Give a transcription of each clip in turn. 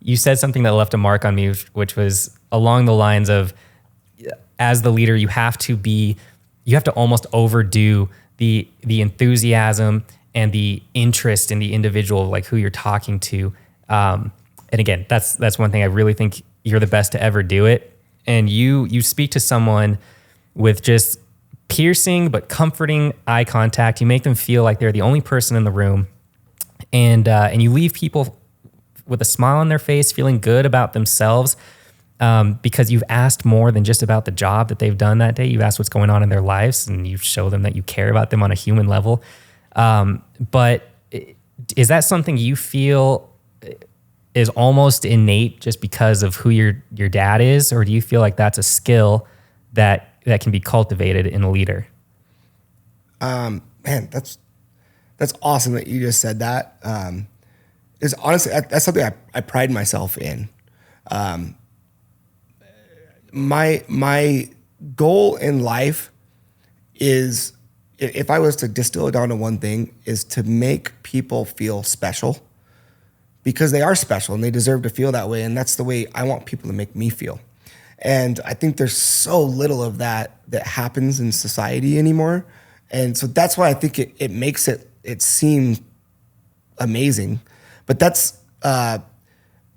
you said something that left a mark on me, which was along the lines of, as the leader, you have to almost overdo the enthusiasm and the interest in the individual, like who you're talking to. And again, that's one thing I really think you're the best to ever do it. And you speak to someone with just piercing but comforting eye contact. You make them feel like they're the only person in the room, and you leave people with a smile on their face, feeling good about themselves, because you've asked more than just about the job that they've done that day. You've asked what's going on in their lives, and you show them that you care about them on a human level. But is that something you feel is almost innate just because of who your dad is, or do you feel like that's a skill that can be cultivated in a leader? Man, that's awesome that you just said that. Is honestly, that's something I pride myself in. My goal in life is, if I was to distill it down to one thing, is to make people feel special, because they are special and they deserve to feel that way. And that's the way I want people to make me feel. And I think there's so little of that happens in society anymore. And so that's why I think it makes it seem amazing. But that's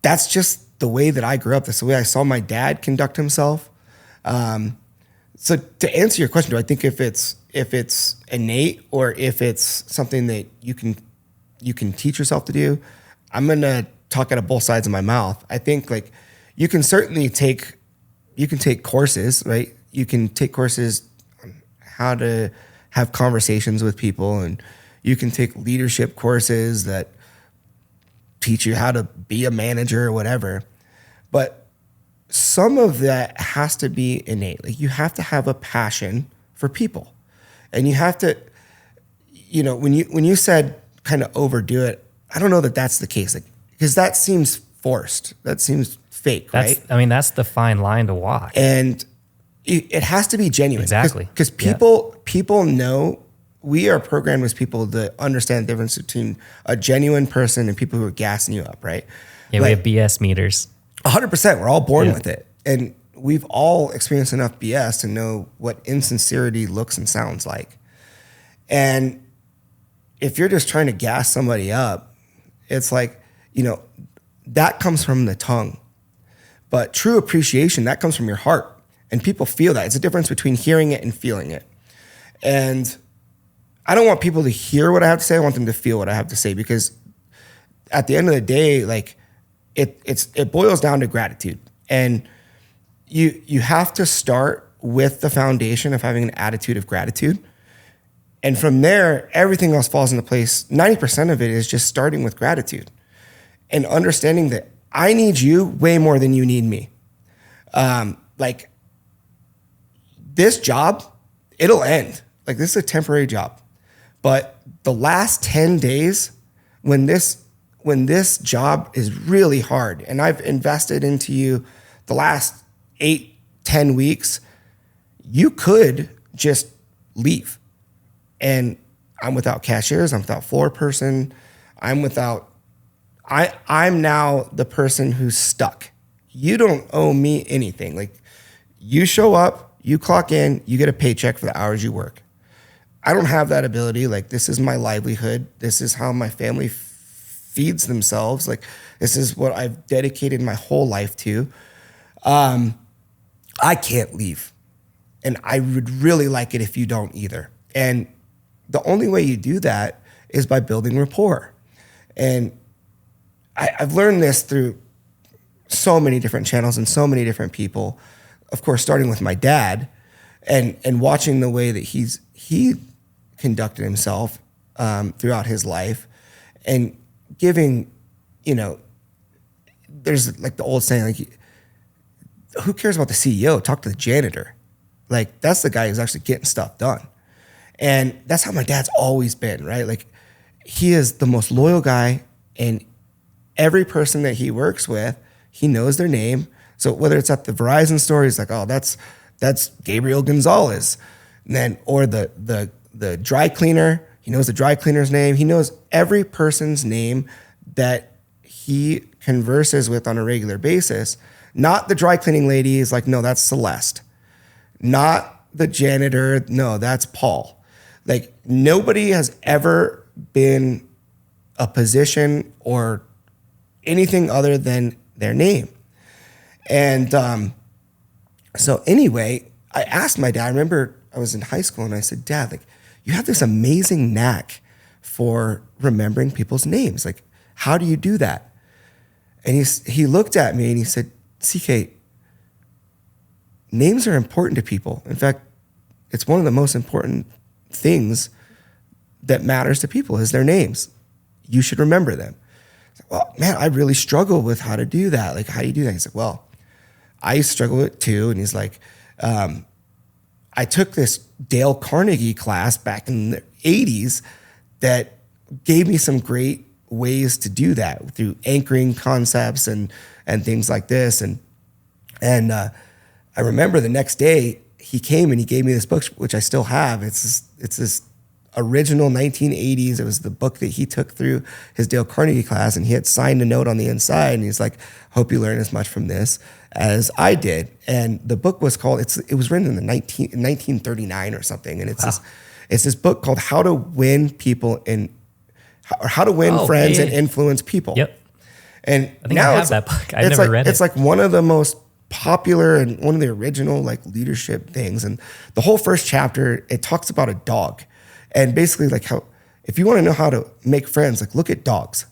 just the way that I grew up. That's the way I saw my dad conduct himself. So to answer your question, do I think if it's innate or if it's something that you can teach yourself to do? I'm gonna talk out of both sides of my mouth. I think like you can take courses, right? You can take courses on how to have conversations with people, and you can take leadership courses that teach you how to be a manager or whatever. But some of that has to be innate. Like, you have to have a passion for people. And you have to, when you said kind of overdo it, I don't know that that's the case. Like, because that seems forced. That seems fake, right? I mean, that's the fine line to walk. And it has to be genuine. Exactly. Because people know, we are programmed as people to understand the difference between a genuine person and people who are gassing you up, right? Yeah, we have BS meters. 100%. We're all born with it. And we've all experienced enough BS to know what insincerity looks and sounds like. And if you're just trying to gas somebody up, it's like, that comes from the tongue. But true appreciation, that comes from your heart. And people feel that. It's a difference between hearing it and feeling it. And I don't want people to hear what I have to say. I want them to feel what I have to say, because at the end of the day, like, it boils down to gratitude. And you have to start with the foundation of having an attitude of gratitude. And from there, everything else falls into place. 90% of it is just starting with gratitude and understanding that I need you way more than you need me. Like, this job, it'll end. Like, this is a temporary job. But the last 10 days, when this job is really hard, and I've invested into you the last 8-10 weeks, you could just leave. And I'm without cashiers, I'm without floor person, I'm now the person who's stuck. You don't owe me anything. Like, you show up, you clock in, you get a paycheck for the hours you work. I don't have that ability. Like, this is my livelihood. This is how my family feeds themselves. Like, this is what I've dedicated my whole life to. I can't leave. And I would really like it if you don't either. And the only way you do that is by building rapport. And I've learned this through so many different channels and so many different people. Of course, starting with my dad and watching the way that he conducted himself throughout his life, and giving, there's like the old saying, like, who cares about the CEO? Talk to the janitor. Like, that's the guy who's actually getting stuff done. And that's how my dad's always been, right? Like, he is the most loyal guy, and every person that he works with, he knows their name. So whether it's at the Verizon store, he's like, oh, that's Gabriel Gonzalez. And then, or the dry cleaner, he knows the dry cleaner's name. He knows every person's name that he converses with on a regular basis. Not the dry cleaning lady is like, no, that's Celeste. Not the janitor, no, that's Paul. Like, nobody has ever been a position or anything other than their name. And so anyway, I asked my dad, I remember I was in high school and I said, Dad, like, you have this amazing knack for remembering people's names. Like, how do you do that? And he looked at me and he said, CK, names are important to people. In fact, it's one of the most important things that matters to people is their names. You should remember them. I said, well, man, I really struggle with how to do that. Like, how do you do that? He said, well, I struggle with it too. And he's like, I took this Dale Carnegie class back in the 80s that gave me some great ways to do that through anchoring concepts and things like this. And I remember the next day he came and he gave me this book, which I still have. It's this original 1980s. It was the book that he took through his Dale Carnegie class, and he had signed a note on the inside, and he's like, hope you learn as much from this as I did. And the book was called, it was written in 1939 or something. And it's this book called How to Win People How to Win Friends and Influence People. Yep. And I think now I have that book. I never read it. It's like one of the most popular and one of the original like leadership things. And the whole first chapter, it talks about a dog. And basically like how, if you want to know how to make friends, like look at dogs.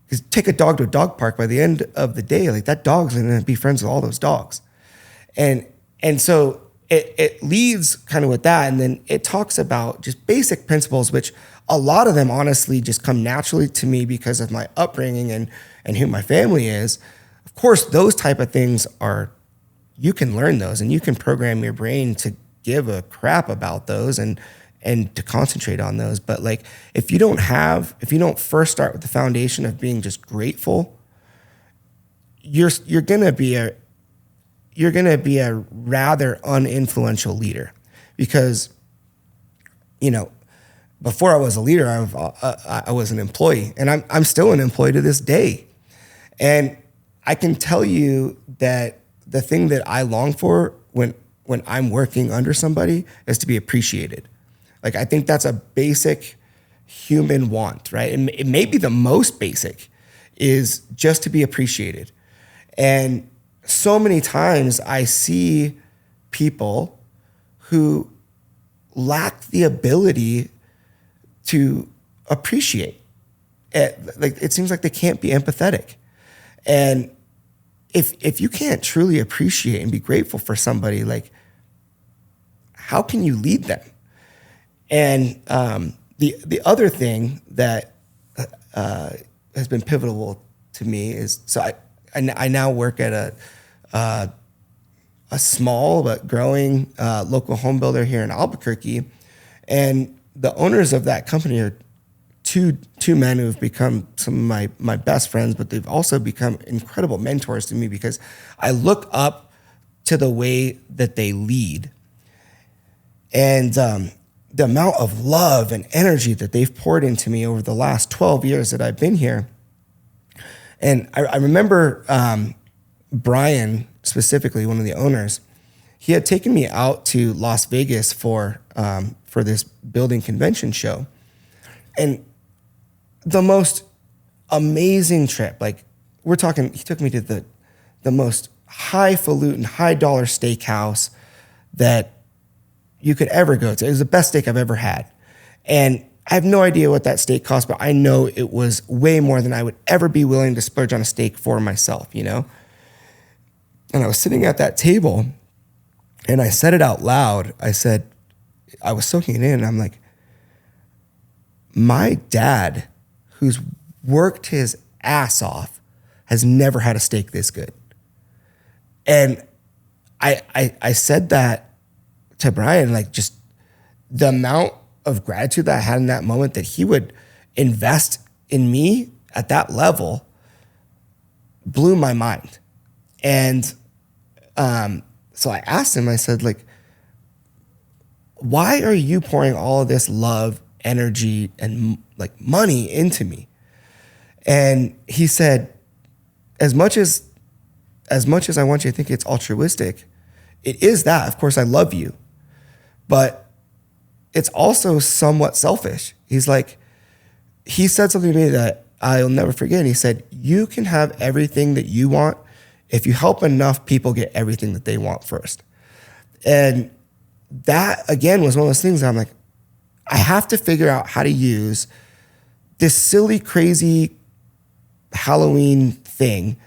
Because take a dog to a dog park, by the end of the day, like that dog's going to be friends with all those dogs. And so it leads kind of with that. And then it talks about just basic principles, which a lot of them honestly just come naturally to me because of my upbringing and who my family is. Of course, those type of things you can learn those and you can program your brain to give a crap about those and to concentrate on those. But like, if you don't first start with the foundation of being just grateful, you're going to be a rather uninfluential leader because, you know, before I was a leader, I was an employee, and I'm still an employee to this day. And I can tell you that the thing that I long for when I'm working under somebody is to be appreciated. Like, I think that's a basic human want, right? And it may be the most basic is just to be appreciated. And so many times I see people who lack the ability to appreciate it. Like, it seems like they can't be empathetic. And if you can't truly appreciate and be grateful for somebody, like, how can you lead them? And the other thing that has been pivotal to me is, so I now work at a small but growing local home builder here in Albuquerque, and the owners of that company are two men who have become some of my best friends, but they've also become incredible mentors to me because I look up to the way that they lead. And the amount of love and energy that they've poured into me over the last 12 years that I've been here. And I remember Brian, specifically one of the owners, he had taken me out to Las Vegas for this building convention show. And the most amazing trip, like he took me to the most highfalutin, high dollar steakhouse that you could ever go to. It was the best steak I've ever had. And I have no idea what that steak cost, but I know it was way more than I would ever be willing to splurge on a steak for myself, you know? And I was sitting at that table and I said it out loud. I said, I was soaking it in, and I'm like, my dad, who's worked his ass off, has never had a steak this good. And I said that to Brian, like, just the amount of gratitude that I had in that moment that he would invest in me at that level blew my mind. And so I asked him, I said, like, why are you pouring all of this love, energy, and like money into me? And he said, as much as I want you to think it's altruistic, it is that. Of course, I love you, but it's also somewhat selfish. He's like, he said something to me that I'll never forget. He said, you can have everything that you want if you help enough people get everything that they want first. And that, again, was one of those things that I'm like, I have to figure out how to use this silly, crazy Halloween thing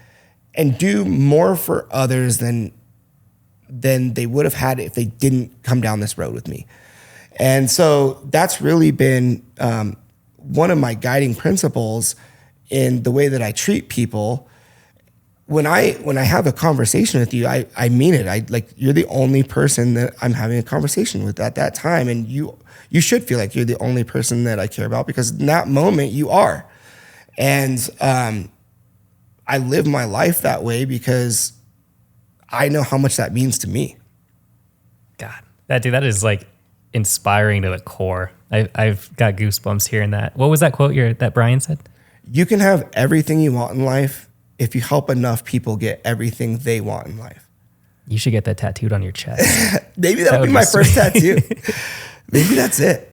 and do more for others than they would have had if they didn't come down this road with me. And so that's really been one of my guiding principles in the way that I treat people. When I have a conversation with you, I mean it. You're the only person that I'm having a conversation with at that time. And you should feel like you're the only person that I care about, because in that moment you are. And I live my life that way because I know how much that means to me. God, that is like inspiring to the core. I've got goosebumps hearing that. What was that quote that Brian said? You can have everything you want in life if you help enough people get everything they want in life. You should get that tattooed on your chest. Maybe that'll be my first tattoo. Maybe that's it.